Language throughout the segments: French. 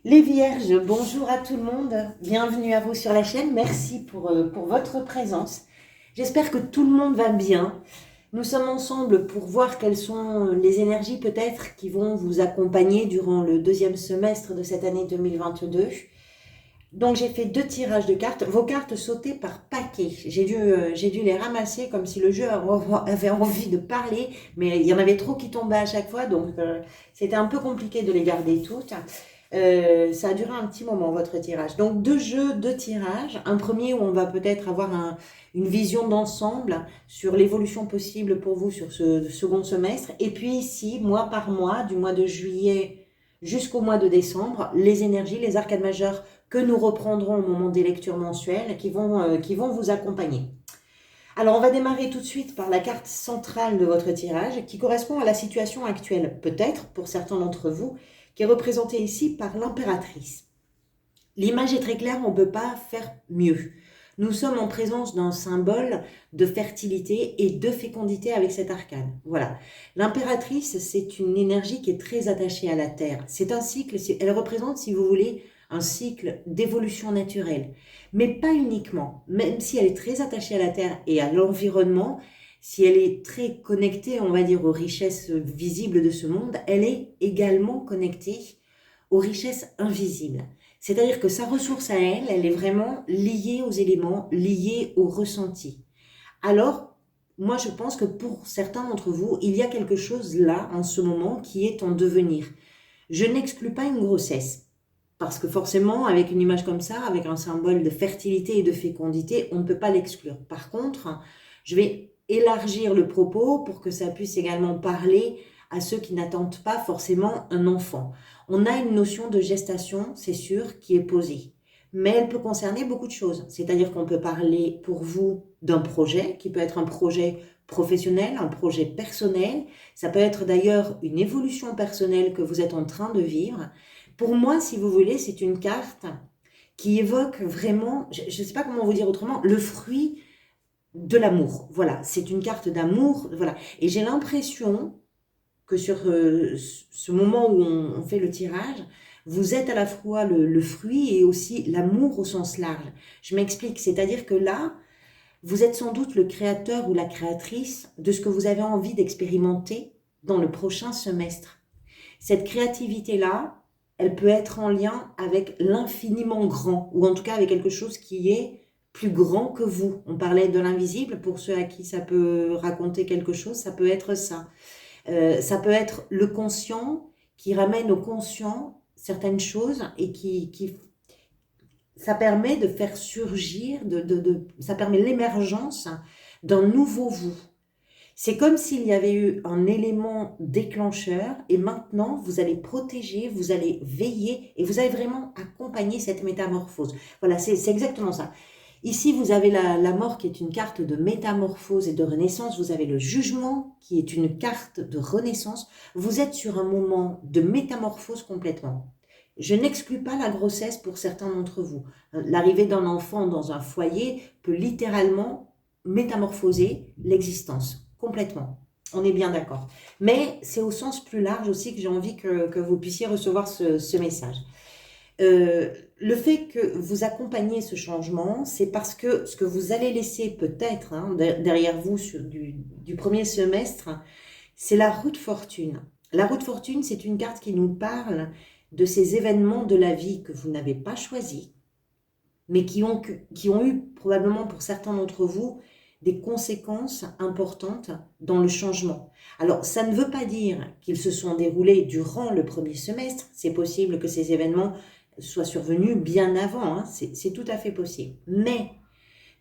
Les Vierges, bonjour à tout le monde, bienvenue à vous sur la chaîne, merci pour votre présence. J'espère que tout le monde va bien. Nous sommes ensemble pour voir quelles sont les énergies peut-être qui vont vous accompagner durant le deuxième semestre de cette année 2022. Donc j'ai fait 2 tirages de cartes, vos cartes sautaient par paquet. J'ai dû les ramasser comme si le jeu avait envie de parler, mais il y en avait trop qui tombaient à chaque fois, donc c'était un peu compliqué de les garder toutes. Ça a duré un petit moment votre tirage. Donc 2 jeux, 2 tirages. Un premier où on va peut-être avoir une vision d'ensemble sur l'évolution possible pour vous sur ce second semestre. Et puis ici, mois par mois, du mois de juillet jusqu'au mois de décembre, les énergies, les arcades majeures que nous reprendrons au moment des lectures mensuelles qui vont vous accompagner. Alors on va démarrer tout de suite par la carte centrale de votre tirage qui correspond à la situation actuelle, peut-être pour certains d'entre vous, qui est représentée ici par l'impératrice. L'image est très claire, on ne peut pas faire mieux. Nous sommes en présence d'un symbole de fertilité et de fécondité avec cet arcane. Voilà. L'impératrice, c'est une énergie qui est très attachée à la Terre. C'est un cycle, elle représente, si vous voulez, un cycle d'évolution naturelle. Mais pas uniquement. Même si elle est très attachée à la Terre et à l'environnement, si elle est très connectée, on va dire, aux richesses visibles de ce monde, elle est également connectée aux richesses invisibles. C'est-à-dire que sa ressource à elle, elle est vraiment liée aux éléments, liée au ressenti. Alors, moi je pense que pour certains d'entre vous, il y a quelque chose là, en ce moment, qui est en devenir. Je n'exclus pas une grossesse. Parce que forcément, avec une image comme ça, avec un symbole de fertilité et de fécondité, on ne peut pas l'exclure. Par contre, je vais élargir le propos pour que ça puisse également parler à ceux qui n'attendent pas forcément un enfant. On a une notion de gestation, c'est sûr, qui est posée. Mais elle peut concerner beaucoup de choses. C'est-à-dire qu'on peut parler pour vous d'un projet, qui peut être un projet professionnel, un projet personnel. Ça peut être d'ailleurs une évolution personnelle que vous êtes en train de vivre. Pour moi, si vous voulez, c'est une carte qui évoque vraiment, je ne sais pas comment vous dire autrement, le fruit de l'amour. Voilà, c'est une carte d'amour. Voilà. Et j'ai l'impression que sur ce moment où on fait le tirage, vous êtes à la fois le fruit et aussi l'amour au sens large. Je m'explique, c'est-à-dire que là, vous êtes sans doute le créateur ou la créatrice de ce que vous avez envie d'expérimenter dans le prochain semestre. Cette créativité-là, elle peut être en lien avec l'infiniment grand, ou en tout cas avec quelque chose qui est plus grand que vous. On parlait de l'invisible, pour ceux à qui ça peut raconter quelque chose, ça peut être ça. Ça peut être le conscient qui ramène au conscient certaines choses et ça permet de faire surgir, ça permet l'émergence d'un nouveau vous. C'est comme s'il y avait eu un élément déclencheur et maintenant vous allez protéger, vous allez veiller et vous allez vraiment accompagner cette métamorphose. Voilà, c'est exactement ça. Ici, vous avez la mort qui est une carte de métamorphose et de renaissance. Vous avez le jugement qui est une carte de renaissance. Vous êtes sur un moment de métamorphose complètement. Je n'exclus pas la grossesse pour certains d'entre vous. L'arrivée d'un enfant dans un foyer peut littéralement métamorphoser l'existence complètement. On est bien d'accord. Mais c'est au sens plus large aussi que j'ai envie que vous puissiez recevoir ce message. Le fait que vous accompagnez ce changement, c'est parce que ce que vous allez laisser peut-être derrière vous du premier semestre, c'est la roue de fortune. La roue de fortune, c'est une carte qui nous parle de ces événements de la vie que vous n'avez pas choisis, mais qui ont eu probablement pour certains d'entre vous des conséquences importantes dans le changement. Alors, ça ne veut pas dire qu'ils se sont déroulés durant le premier semestre. C'est possible que ces événements soient survenus bien avant. C'est tout à fait possible. Mais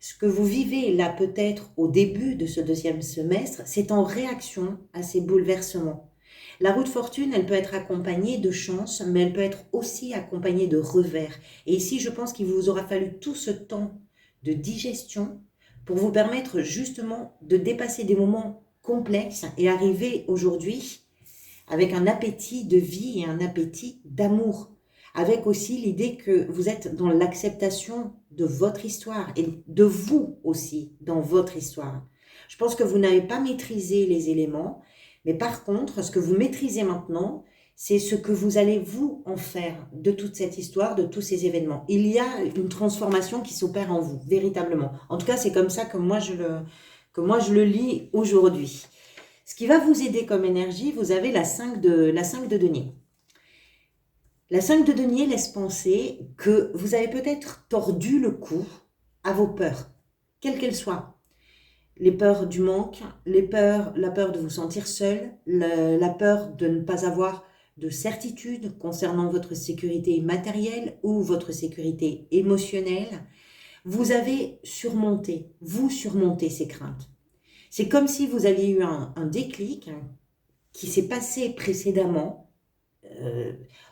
ce que vous vivez là peut-être au début de ce deuxième semestre, c'est en réaction à ces bouleversements. La roue de fortune, elle peut être accompagnée de chance, mais elle peut être aussi accompagnée de revers. Et ici, je pense qu'il vous aura fallu tout ce temps de digestion pour vous permettre justement de dépasser des moments complexes et arriver aujourd'hui avec un appétit de vie et un appétit d'amour, avec aussi l'idée que vous êtes dans l'acceptation de votre histoire et de vous aussi dans votre histoire. Je pense que vous n'avez pas maîtrisé les éléments, mais par contre, ce que vous maîtrisez maintenant, c'est ce que vous allez vous en faire de toute cette histoire, de tous ces événements. Il y a une transformation qui s'opère en vous, véritablement. En tout cas, c'est comme ça que moi je le lis aujourd'hui. Ce qui va vous aider comme énergie, vous avez la 5 de denier. La 5 de denier laisse penser que vous avez peut-être tordu le cou à vos peurs, quelles qu'elles soient. Les peurs du manque, la peur de vous sentir seul, la peur de ne pas avoir de certitude concernant votre sécurité matérielle ou votre sécurité émotionnelle. Vous avez vous surmontez ces craintes. C'est comme si vous aviez eu un déclic qui s'est passé précédemment.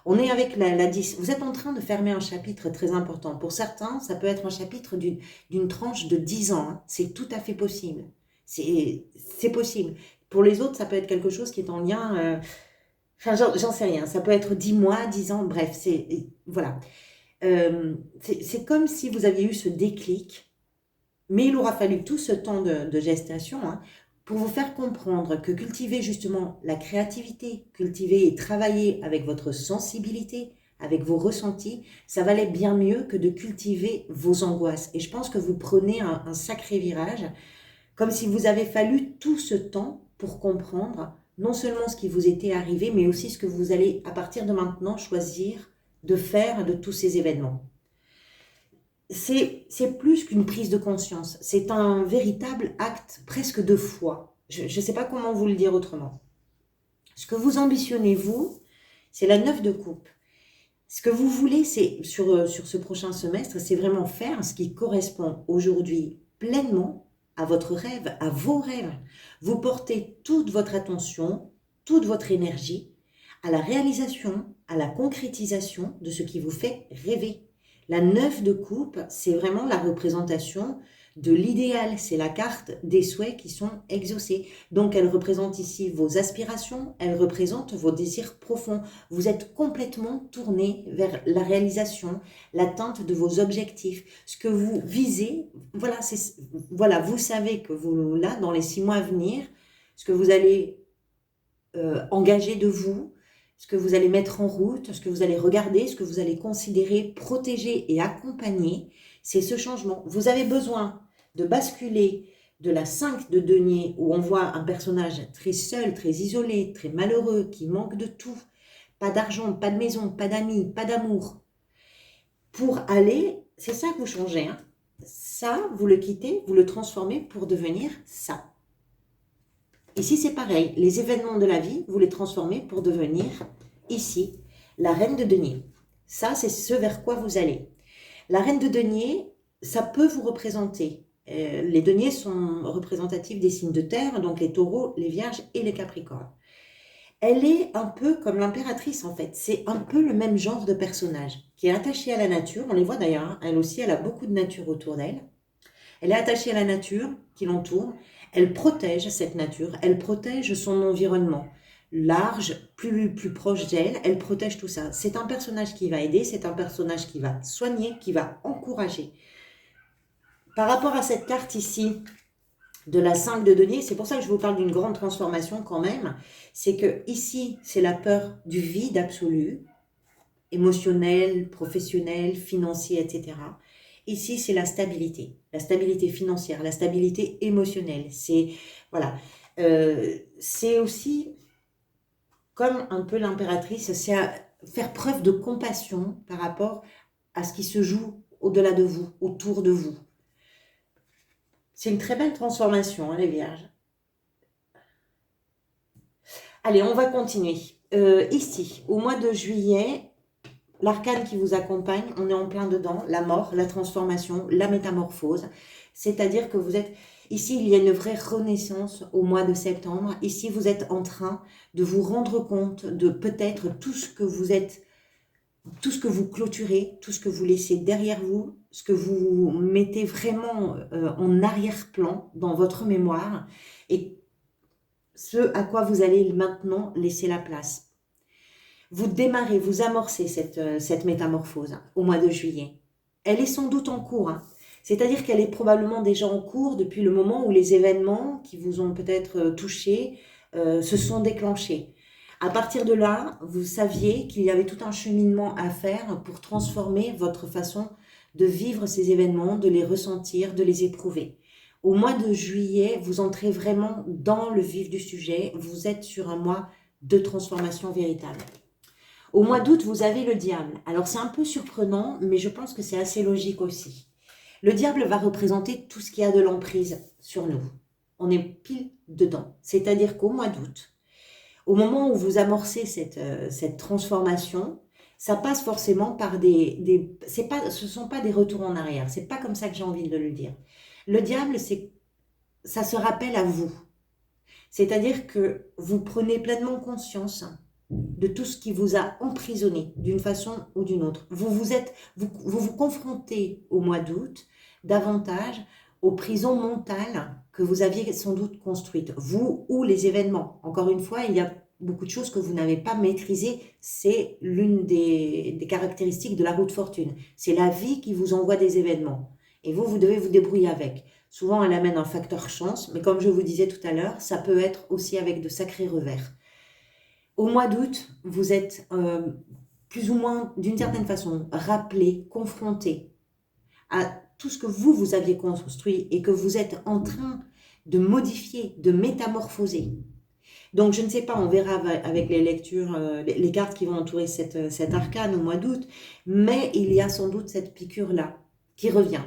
On est avec la 10. Vous êtes en train de fermer un chapitre très important. Pour certains, ça peut être un chapitre d'une tranche de 10 ans. Hein. C'est tout à fait possible. C'est possible. Pour les autres, ça peut être quelque chose qui est en lien... Enfin, j'en sais rien. Ça peut être 10 mois, 10 ans, bref. Voilà. C'est comme si vous aviez eu ce déclic. Mais il aura fallu tout ce temps de gestation pour vous faire comprendre que cultiver justement la créativité, cultiver et travailler avec votre sensibilité, avec vos ressentis, ça valait bien mieux que de cultiver vos angoisses. Et je pense que vous prenez un sacré virage, comme si vous avez fallu tout ce temps pour comprendre non seulement ce qui vous était arrivé, mais aussi ce que vous allez à partir de maintenant choisir de faire de tous ces événements. C'est plus qu'une prise de conscience, c'est un véritable acte presque de foi. Je ne sais pas comment vous le dire autrement. Ce que vous ambitionnez, vous, c'est la 9 de coupe. Ce que vous voulez, c'est sur ce prochain semestre, c'est vraiment faire ce qui correspond aujourd'hui pleinement à votre rêve, à vos rêves. Vous portez toute votre attention, toute votre énergie à la réalisation, à la concrétisation de ce qui vous fait rêver. La 9 de coupe, c'est vraiment la représentation de l'idéal. C'est la carte des souhaits qui sont exaucés. Donc, elle représente ici vos aspirations, elle représente vos désirs profonds. Vous êtes complètement tourné vers la réalisation, l'atteinte de vos objectifs. Ce que vous visez, voilà, vous savez que vous, là, dans les 6 mois à venir, ce que vous allez engager de vous, ce que vous allez mettre en route, ce que vous allez regarder, ce que vous allez considérer, protéger et accompagner, c'est ce changement. Vous avez besoin de basculer de la 5 de denier où on voit un personnage très seul, très isolé, très malheureux, qui manque de tout, pas d'argent, pas de maison, pas d'amis, pas d'amour, pour aller, c'est ça que vous changez, hein. Ça, vous le quittez, vous le transformez pour devenir ça. Ici, c'est pareil. Les événements de la vie, vous les transformez pour devenir, ici, la reine de denier. Ça, c'est ce vers quoi vous allez. La reine de denier, ça peut vous représenter. Les deniers sont représentatifs des signes de terre, donc les taureaux, les vierges et les capricornes. Elle est un peu comme l'impératrice, en fait. C'est un peu le même genre de personnage qui est attaché à la nature. On les voit d'ailleurs, hein. Elle aussi, elle a beaucoup de nature autour d'elle. Elle est attachée à la nature qui l'entoure. Elle protège cette nature, elle protège son environnement. Large, plus proche d'elle, elle protège tout ça. C'est un personnage qui va aider, c'est un personnage qui va soigner, qui va encourager. Par rapport à cette carte ici, de la 5 de denier, c'est pour ça que je vous parle d'une grande transformation quand même, c'est que ici, c'est la peur du vide absolu, émotionnel, professionnel, financier, etc. Ici, c'est la stabilité financière, la stabilité émotionnelle. C'est c'est aussi comme un peu l'impératrice, c'est faire preuve de compassion par rapport à ce qui se joue au-delà de vous, autour de vous. C'est une très belle transformation, hein, les vierges. Allez, on va continuer. Ici, au mois de juillet, l'arcane qui vous accompagne, on est en plein dedans, la mort, la transformation, la métamorphose. C'est-à-dire que vous êtes... Ici, il y a une vraie renaissance au mois de septembre. Ici, vous êtes en train de vous rendre compte de peut-être tout ce que vous êtes, tout ce que vous clôturez, tout ce que vous laissez derrière vous, ce que vous mettez vraiment en arrière-plan dans votre mémoire et ce à quoi vous allez maintenant laisser la place. Vous démarrez, vous amorcez cette métamorphose au mois de juillet. Elle est sans doute en cours, hein. C'est-à-dire qu'elle est probablement déjà en cours depuis le moment où les événements qui vous ont peut-être touché se sont déclenchés. À partir de là, vous saviez qu'il y avait tout un cheminement à faire pour transformer votre façon de vivre ces événements, de les ressentir, de les éprouver. Au mois de juillet, vous entrez vraiment dans le vif du sujet. Vous êtes sur un mois de transformation véritable. Au mois d'août, vous avez le diable. Alors c'est un peu surprenant, mais je pense que c'est assez logique aussi. Le diable va représenter tout ce qui a de l'emprise sur nous. On est pile dedans. C'est-à-dire qu'au mois d'août, au moment où vous amorcez cette transformation, ça passe forcément par ce ne sont pas des retours en arrière. C'est pas comme ça que j'ai envie de le dire. Le diable, ça se rappelle à vous. C'est-à-dire que vous prenez pleinement conscience de tout ce qui vous a emprisonné d'une façon ou d'une autre. Vous confrontez au mois d'août davantage aux prisons mentales que vous aviez sans doute construites, vous ou les événements. Encore une fois, il y a beaucoup de choses que vous n'avez pas maîtrisées. C'est l'une des caractéristiques de la roue de fortune. C'est la vie qui vous envoie des événements. Et vous devez vous débrouiller avec. Souvent, elle amène un facteur chance, mais comme je vous disais tout à l'heure, ça peut être aussi avec de sacrés revers. Au mois d'août, vous êtes plus ou moins, d'une certaine façon, rappelé, confronté à tout ce que vous aviez construit et que vous êtes en train de modifier, de métamorphoser. Donc, je ne sais pas, on verra avec les lectures, les cartes qui vont entourer cet arcane au mois d'août, mais il y a sans doute cette piqûre-là qui revient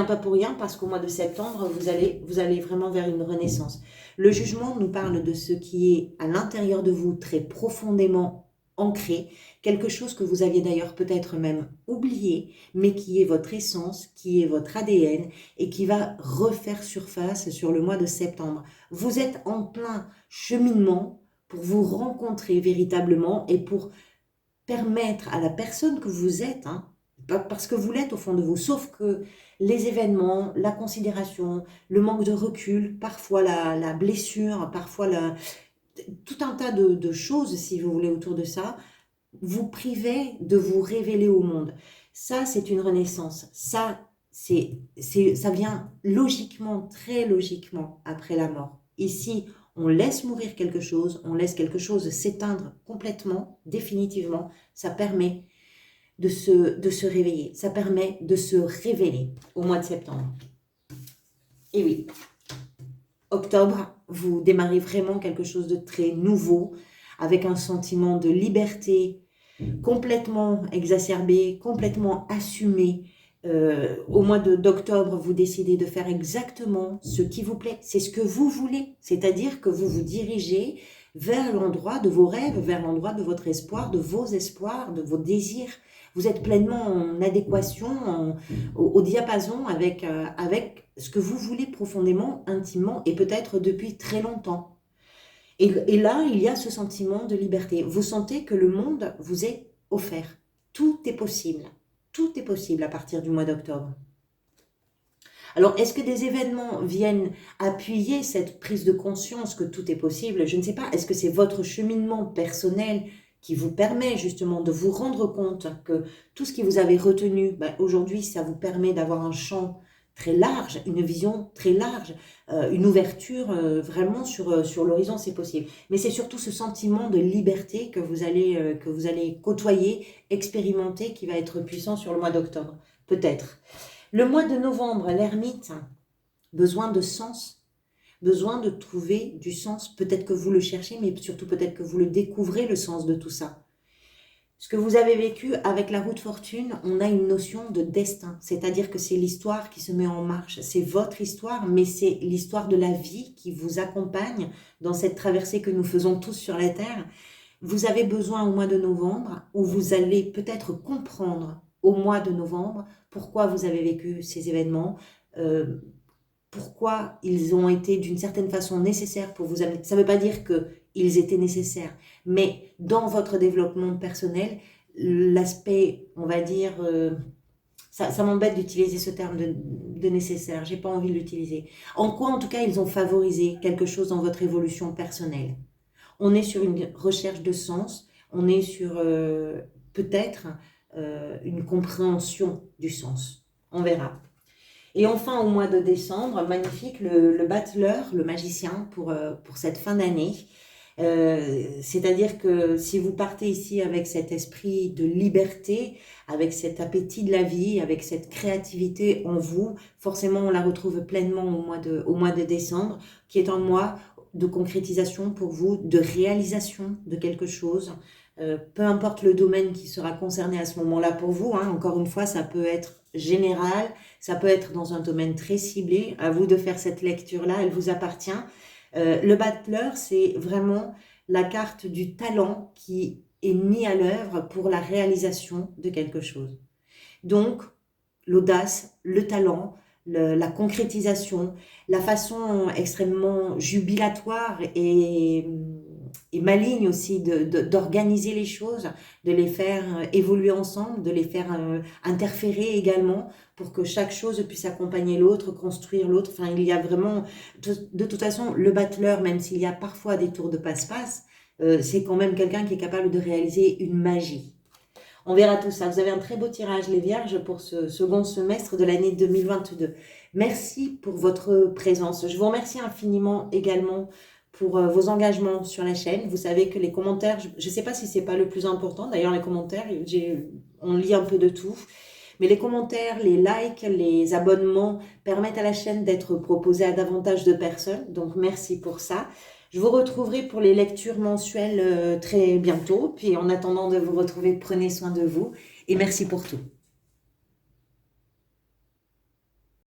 pas pour rien, parce qu'au mois de septembre, vous allez vraiment vers une renaissance. Le jugement nous parle de ce qui est à l'intérieur de vous, très profondément ancré, quelque chose que vous aviez d'ailleurs peut-être même oublié, mais qui est votre essence, qui est votre ADN, et qui va refaire surface sur le mois de septembre. Vous êtes en plein cheminement pour vous rencontrer véritablement et pour permettre à la personne que vous êtes, parce que vous l'êtes au fond de vous, sauf que les événements, la considération, le manque de recul, parfois la blessure, parfois tout un tas de choses, si vous voulez, autour de ça, vous privez de vous révéler au monde. Ça, c'est une renaissance. Ça vient logiquement, très logiquement, après la mort. Ici, on laisse mourir quelque chose, on laisse quelque chose s'éteindre complètement, définitivement. Ça permet de se réveiller. Ça permet de se révéler au mois de septembre. Et oui, octobre, vous démarrez vraiment quelque chose de très nouveau, avec un sentiment de liberté complètement exacerbé, complètement assumé. Au mois d'octobre, vous décidez de faire exactement ce qui vous plaît. C'est ce que vous voulez. C'est-à-dire que vous vous dirigez vers l'endroit de vos rêves, vers l'endroit de votre espoir, de vos espoirs, de vos désirs. Vous êtes pleinement en adéquation, au diapason avec ce que vous voulez profondément, intimement et peut-être depuis très longtemps. Et là, il y a ce sentiment de liberté. Vous sentez que le monde vous est offert. Tout est possible. Tout est possible à partir du mois d'octobre. Alors, est-ce que des événements viennent appuyer cette prise de conscience que tout est possible? Je ne sais pas. Est-ce que c'est votre cheminement personnel qui vous permet justement de vous rendre compte que tout ce qui vous avait retenu, aujourd'hui, ça vous permet d'avoir un champ très large, une vision très large, une ouverture vraiment sur l'horizon, c'est possible. Mais c'est surtout ce sentiment de liberté que vous allez côtoyer, expérimenter, qui va être puissant sur le mois d'octobre, peut-être. Le mois de novembre, l'ermite, besoin de sens, besoin de trouver du sens. Peut-être que vous le cherchez, mais surtout peut-être que vous le découvrez, le sens de tout ça. Ce que vous avez vécu avec la roue de fortune, on a une notion de destin. C'est-à-dire que c'est l'histoire qui se met en marche. C'est votre histoire, mais c'est l'histoire de la vie qui vous accompagne dans cette traversée que nous faisons tous sur la Terre. Vous avez besoin au mois de novembre, où vous allez peut-être comprendre au mois de novembre pourquoi vous avez vécu ces événements, pourquoi ils ont été d'une certaine façon nécessaires pour vous amener. Ça ne veut pas dire qu'ils étaient nécessaires, mais dans votre développement personnel, l'aspect, on va dire, ça m'embête d'utiliser ce terme de nécessaire, j'ai pas envie de l'utiliser. En quoi, en tout cas, ils ont favorisé quelque chose dans votre évolution personnelle. On est sur une recherche de sens, on est sur peut-être une compréhension du sens. On verra. Et enfin, au mois de décembre, magnifique, le battleur, le magicien pour cette fin d'année. C'est-à-dire que si vous partez ici avec cet esprit de liberté, avec cet appétit de la vie, avec cette créativité en vous, forcément on la retrouve pleinement au mois de décembre, qui est un mois de concrétisation pour vous, de réalisation de quelque chose. Peu importe le domaine qui sera concerné à ce moment-là pour vous, hein, encore une fois, ça peut être général, ça peut être dans un domaine très ciblé. À vous de faire cette lecture-là, elle vous appartient. Le battleur, c'est vraiment la carte du talent qui est mis à l'œuvre pour la réalisation de quelque chose. Donc, l'audace, le talent, la concrétisation, la façon extrêmement jubilatoire et maligne aussi d'organiser les choses, de les faire évoluer ensemble, de les faire interférer également pour que chaque chose puisse accompagner l'autre, construire l'autre. Enfin, il y a vraiment, de toute façon, le battleur, même s'il y a parfois des tours de passe-passe, c'est quand même quelqu'un qui est capable de réaliser une magie. On verra tout ça. Vous avez un très beau tirage, les Vierges, pour ce second semestre de l'année 2022. Merci pour votre présence. Je vous remercie infiniment également pour vos engagements sur la chaîne. Vous savez que les commentaires, je ne sais pas si c'est pas le plus important. D'ailleurs, les commentaires, on lit un peu de tout. Mais les commentaires, les likes, les abonnements permettent à la chaîne d'être proposée à davantage de personnes. Donc, merci pour ça. Je vous retrouverai pour les lectures mensuelles très bientôt. Puis en attendant de vous retrouver, prenez soin de vous et merci pour tout.